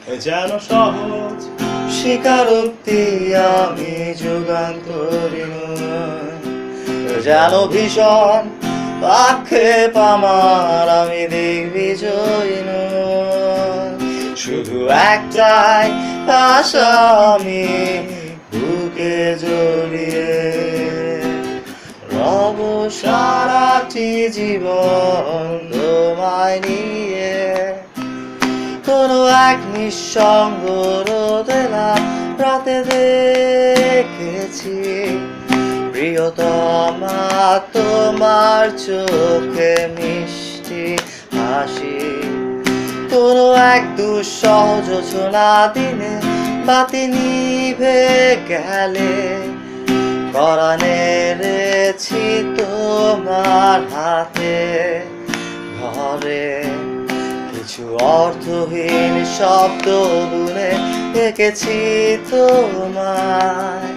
যেন সহজ স্বীকারোক্তি আমি যুগান্তরী নই, যেন ভীষণ আক্ষেপ আমার আমি দিগ্বিজয়ী নই। শুধু একটাই আশা আমি বুকে জড়িয়ে রব সারাটি জীবন তোমায় নিয়ে। কোনো এক নিঃসঙ্গ রোদেলা রাতে দেখেছি প্রিয়তমা তোমার চোখে মিষ্টি হাসি। কোনো এক দুঃসহ জোছনা দিনে বাতি নিভে গেলে পরাণে রেছি তোমার হাতে ঘরে। কিছু অর্থহীন শব্দ বুনে এঁকেছি তোমায়।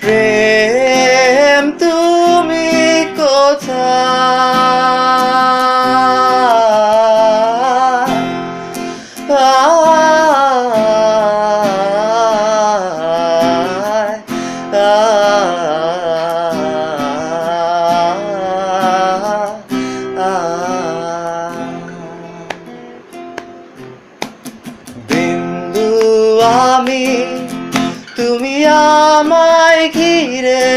প্রেম তুমি বিন্দু আমি তুমি আমায় ঘিরে,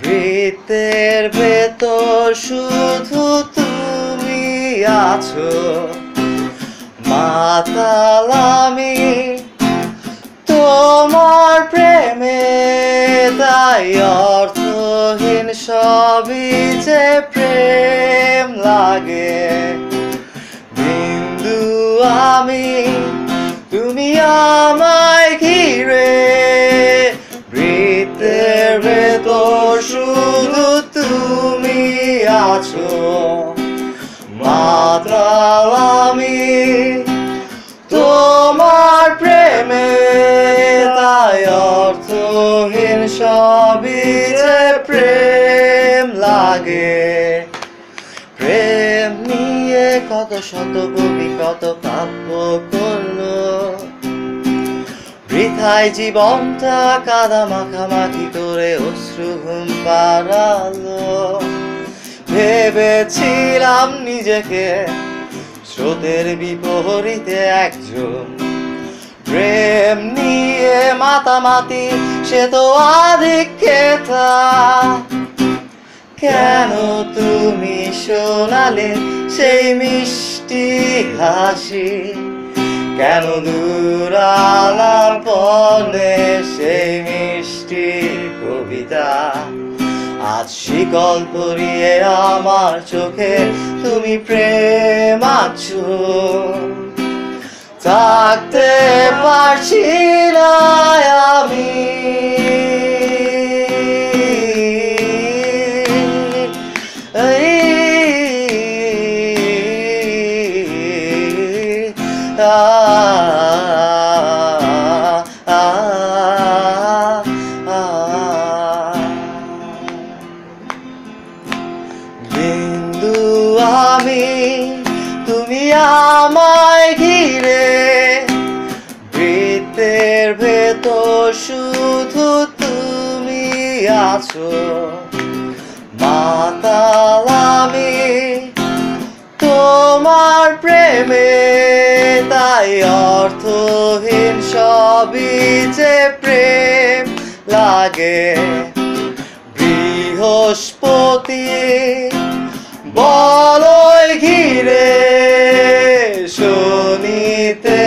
বৃত্তের ভেতর শুধু তুমি আছো। মাতাল আমি তোমার প্রেমে, তাই অর্থহীন সবই যে প্রেম লাগে। বিন্দু আমি তুমি আমায় ঘিরে, বৃত্তের ভেতর শুধু তুমি আছো। মাতাল আমি তোমার প্রেমে, তাই অর্থহীন সবই যে প্রেম লাগে। প্রেম নিয়ে কত শত কবি কত কাব্য করলো, বৃথায় জীবনটা কাদা মাখামাখি করে অশ্রু ঘুম পাড়ালো। ভেবেছিলাম নিজেকে স্রোতের বিপরীতে একজন, প্রেম নিয়ে মাতামাতি সে তো আধিক্যতা। কেন তুমি শোনালে সেই মিষ্টি হাসি, কেন দূরালাপনে সেই মিষ্টি কবিতা। আজ শিকল পরিয়ে আমার চোখে তুমি প্রেম আছো, থাকতে পারছি না আমি। বিন্দু আমি তুমি আমায় ঘিরে, বৃত্তের ভেতর শুধু তুমি আছো। মাতাল আমি তোমার প্রেমে, তাই অর্থহীন সবই যে প্রেম লাগে। বৃহস্পতি বলয় ঘিরে, শনিতে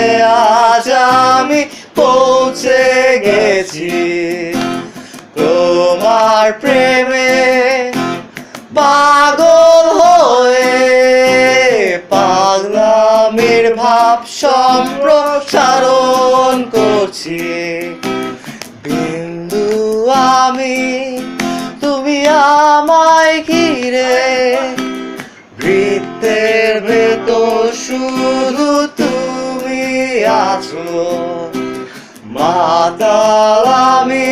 আজ আমি পৌঁছে গেছি। তোমার প্রেমে পাগল হয়ে পাগলামির ভাব সম্প্রসারণ করছি। বিন্দু আমি তুমি আমায় ঘিরে, বৃত্তের ভেতর শুধু তুমি আছো। মাতাল আমি